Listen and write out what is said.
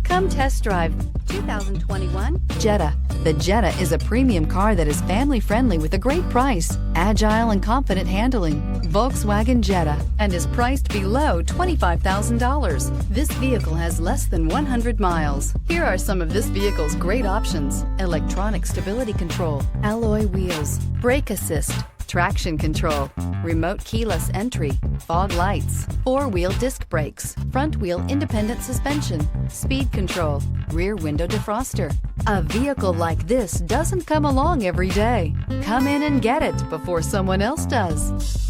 Come test drive 2021 Jetta. The Jetta is a premium car that is family-friendly with a great price, agile and confident handling. Volkswagen Jetta, and is priced below $25,000. This vehicle has less than 100 miles. Here are some of this vehicle's great options: electronic stability control, alloy wheels, brake assist, traction control, remote keyless entry, fog lights, four-wheel disc brakes, front-wheel independent suspension, speed control, rear window defroster. A vehicle like this doesn't come along every day. Come in and get it before someone else does.